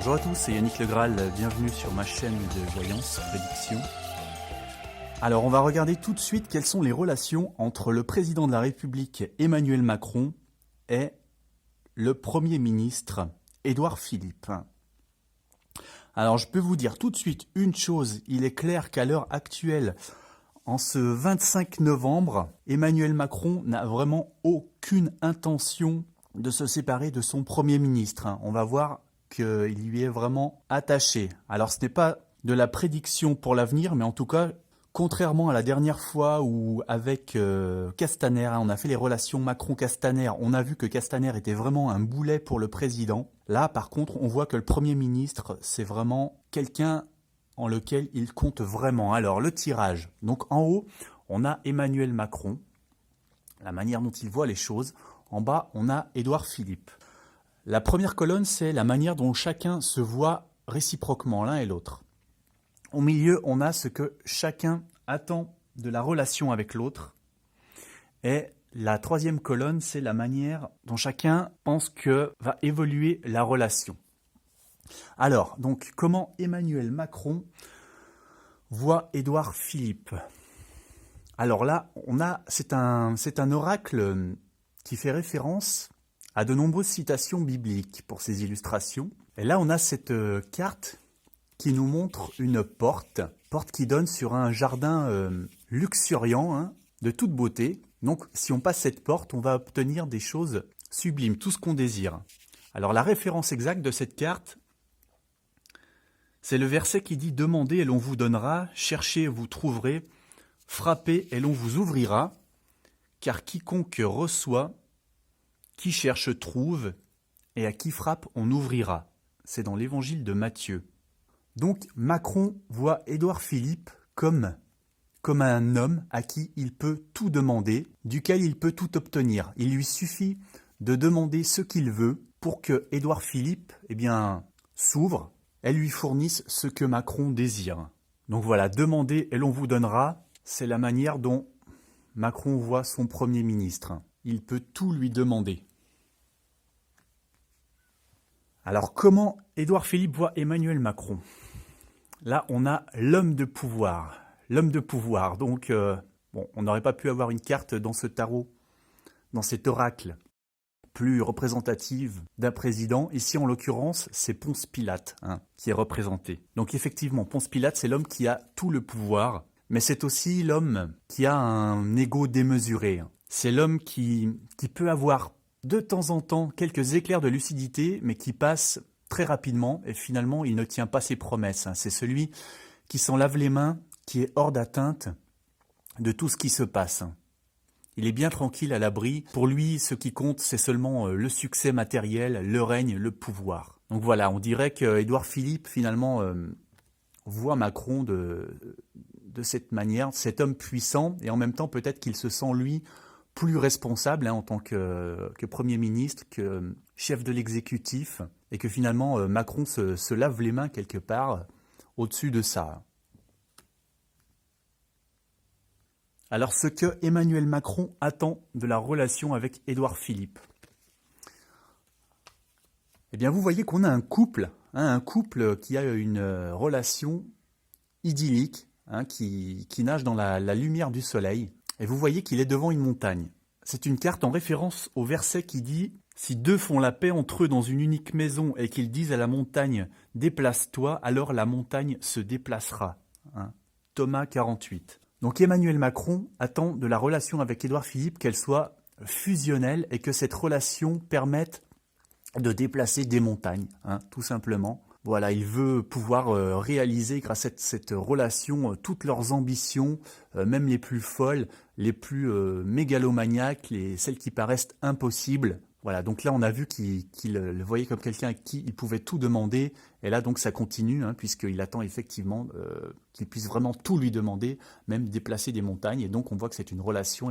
Bonjour à tous, c'est Yannick Le Graal, bienvenue sur ma chaîne de voyance prédiction. Alors on va regarder tout de suite quelles sont les relations entre le président de la République Emmanuel Macron et le Premier ministre Édouard Philippe. Alors je peux vous dire tout de suite une chose, il est clair qu'à l'heure actuelle, en ce 25 novembre, Emmanuel Macron n'a vraiment aucune intention de se séparer de son Premier ministre. On va voir qu'il lui est vraiment attaché. Alors ce n'est pas de la prédiction pour l'avenir, mais en tout cas, contrairement à la dernière fois où avec Castaner, on a fait les relations Macron-Castaner, on a vu que Castaner était vraiment un boulet pour le président. Là, par contre, on voit que le Premier ministre, c'est vraiment quelqu'un en lequel il compte vraiment. Alors, le tirage. Donc, en haut, on a Emmanuel Macron, la manière dont il voit les choses. En bas, on a Édouard Philippe. La première colonne, c'est la manière dont chacun se voit réciproquement l'un et l'autre. Au milieu, on a ce que chacun attend de la relation avec l'autre. Et la troisième colonne, c'est la manière dont chacun pense que va évoluer la relation. Alors, donc, comment Emmanuel Macron voit Édouard Philippe? Alors là, c'est un oracle qui fait référence à de nombreuses citations bibliques pour ces illustrations. Et là, on a cette carte qui nous montre une porte qui donne sur un jardin luxuriant, de toute beauté. Donc, si on passe cette porte, on va obtenir des choses sublimes, tout ce qu'on désire. Alors, la référence exacte de cette carte, c'est le verset qui dit « Demandez et l'on vous donnera, cherchez et vous trouverez, frappez et l'on vous ouvrira, car quiconque reçoit, qui cherche trouve, et à qui frappe on ouvrira. » C'est dans l'évangile de Matthieu. Donc Macron voit Édouard Philippe comme un homme à qui il peut tout demander, duquel il peut tout obtenir. Il lui suffit de demander ce qu'il veut pour que Édouard Philippe s'ouvre et lui fournisse ce que Macron désire. Donc voilà, demandez et l'on vous donnera, c'est la manière dont Macron voit son Premier ministre. Il peut tout lui demander. Alors comment Édouard Philippe voit Emmanuel Macron? Là, on a l'homme de pouvoir. L'homme de pouvoir. Donc, on n'aurait pas pu avoir une carte dans ce tarot, dans cet oracle, plus représentative d'un président. Ici, en l'occurrence, c'est Ponce Pilate qui est représenté. Donc, effectivement, Ponce Pilate, c'est l'homme qui a tout le pouvoir, mais c'est aussi l'homme qui a un ego démesuré. C'est l'homme qui peut avoir de temps en temps quelques éclairs de lucidité, mais qui passe très rapidement et finalement, il ne tient pas ses promesses. C'est celui qui s'en lave les mains, qui est hors d'atteinte de tout ce qui se passe. Il est bien tranquille à l'abri. Pour lui, ce qui compte, c'est seulement le succès matériel, le règne, le pouvoir. Donc voilà, on dirait qu'Édouard Philippe, finalement, voit Macron de cette manière, cet homme puissant, et en même temps, peut-être qu'il se sent, lui, plus responsable en tant que Premier ministre, que chef de l'exécutif, et que finalement, Macron se lave les mains quelque part au-dessus de ça. Alors, ce que Emmanuel Macron attend de la relation avec Édouard Philippe. Eh bien, vous voyez qu'on a un couple qui a une relation idyllique, qui nage dans la lumière du soleil. Et vous voyez qu'il est devant une montagne. C'est une carte en référence au verset qui dit « Si deux font la paix entre eux dans une unique maison et qu'ils disent à la montagne « Déplace-toi », alors la montagne se déplacera. » Thomas 48. Donc Emmanuel Macron attend de la relation avec Édouard Philippe qu'elle soit fusionnelle et que cette relation permette de déplacer des montagnes, tout simplement. Voilà, il veut pouvoir réaliser grâce à cette relation toutes leurs ambitions, même les plus folles, les plus mégalomaniaques, celles qui paraissent impossibles. Voilà, donc là on a vu qu'il le voyait comme quelqu'un à qui il pouvait tout demander, et là donc ça continue, puisqu'il attend effectivement qu'il puisse vraiment tout lui demander, même déplacer des montagnes, et donc on voit que c'est une relation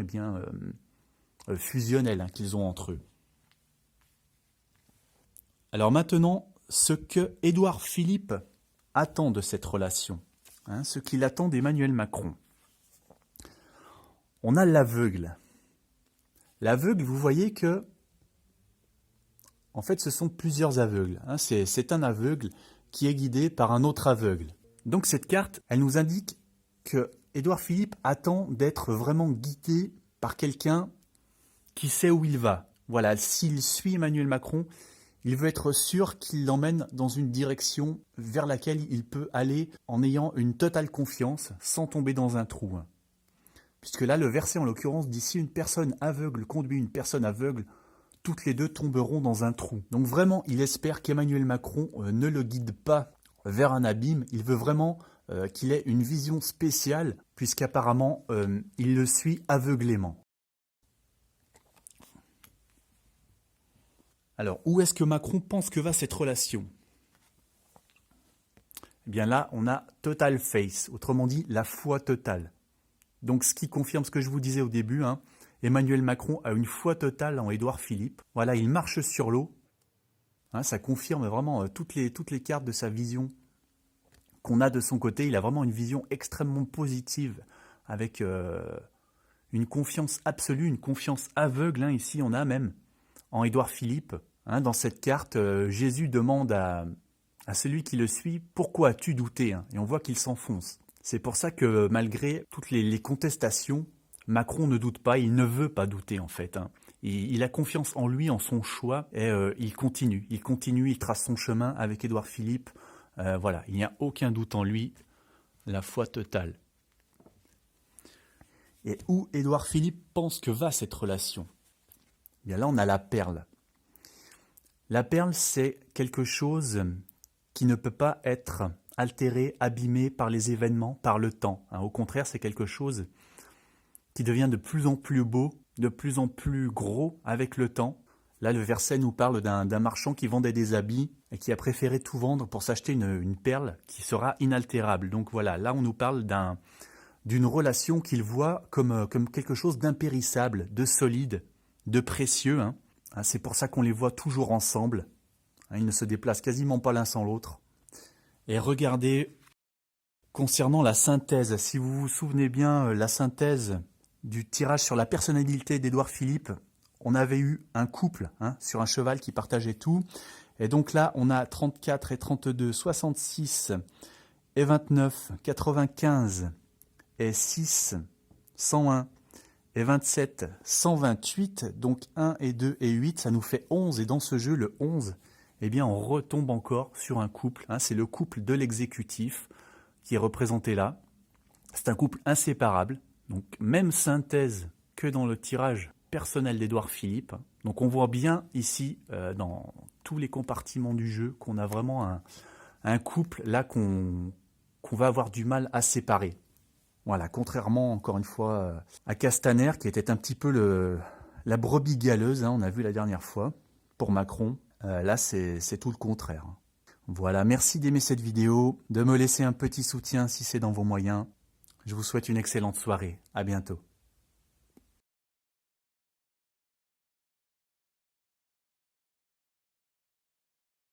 fusionnelle qu'ils ont entre eux. Alors maintenant, ce que Édouard Philippe attend de cette relation, ce qu'il attend d'Emmanuel Macron. On a l'aveugle. L'aveugle, vous voyez que En fait, ce sont plusieurs aveugles. Hein. C'est un aveugle qui est guidé par un autre aveugle. Donc cette carte, elle nous indique que Édouard Philippe attend d'être vraiment guidé par quelqu'un qui sait où il va. Voilà, s'il suit Emmanuel Macron, il veut être sûr qu'il l'emmène dans une direction vers laquelle il peut aller en ayant une totale confiance, sans tomber dans un trou. Puisque là, le verset en l'occurrence dit si une personne aveugle conduit une personne aveugle, toutes les deux tomberont dans un trou. Donc vraiment, il espère qu'Emmanuel Macron ne le guide pas vers un abîme. Il veut vraiment qu'il ait une vision spéciale, puisqu'apparemment, il le suit aveuglément. Alors, où est-ce que Macron pense que va cette relation? Eh bien là, on a total faith, autrement dit, la foi totale. Donc, ce qui confirme ce que je vous disais au début, hein, Emmanuel Macron a une foi totale en Édouard Philippe. Voilà, il marche sur l'eau. Hein, ça confirme vraiment toutes les cartes de sa vision qu'on a de son côté. Il a vraiment une vision extrêmement positive, avec une confiance absolue, une confiance aveugle. Hein, ici, on a même en Édouard Philippe. Hein, dans cette carte, Jésus demande à celui qui le suit « Pourquoi as-tu douté ?» Et on voit qu'il s'enfonce. C'est pour ça que malgré toutes les contestations, Macron ne doute pas, il ne veut pas douter en fait. Hein. Il a confiance en lui, en son choix, et il continue, il trace son chemin avec Édouard Philippe. Voilà, il n'y a aucun doute en lui, la foi totale. Et où Édouard Philippe pense que va cette relation? Bien là, on a la perle. La perle, c'est quelque chose qui ne peut pas être altéré, abîmé par les événements, par le temps. Hein. Au contraire, c'est quelque chose qui devient de plus en plus beau, de plus en plus gros avec le temps. Là, le verset nous parle d'un marchand qui vendait des habits et qui a préféré tout vendre pour s'acheter une perle qui sera inaltérable. Donc voilà, là, on nous parle d'une relation qu'il voit comme quelque chose d'impérissable, de solide, de précieux. Hein. C'est pour ça qu'on les voit toujours ensemble. Ils ne se déplacent quasiment pas l'un sans l'autre. Et regardez, concernant la synthèse, si vous vous souvenez bien, la synthèse du tirage sur la personnalité d'Édouard Philippe, on avait eu un couple sur un cheval qui partageait tout. Et donc là, on a 34 et 32, 66 et 29, 95 et 6, 101. Et 27, 128, donc 1 et 2 et 8, ça nous fait 11. Et dans ce jeu, le 11, eh bien, on retombe encore sur un couple. Hein, c'est le couple de l'exécutif qui est représenté là. C'est un couple inséparable. Donc, même synthèse que dans le tirage personnel d'Édouard Philippe. Donc, on voit bien ici, dans tous les compartiments du jeu, qu'on a vraiment un couple là qu'on va avoir du mal à séparer. Voilà, contrairement, encore une fois, à Castaner, qui était un petit peu la brebis galeuse, hein, on a vu la dernière fois, pour Macron. Là, c'est tout le contraire. Voilà, merci d'aimer cette vidéo, de me laisser un petit soutien si c'est dans vos moyens. Je vous souhaite une excellente soirée. À bientôt.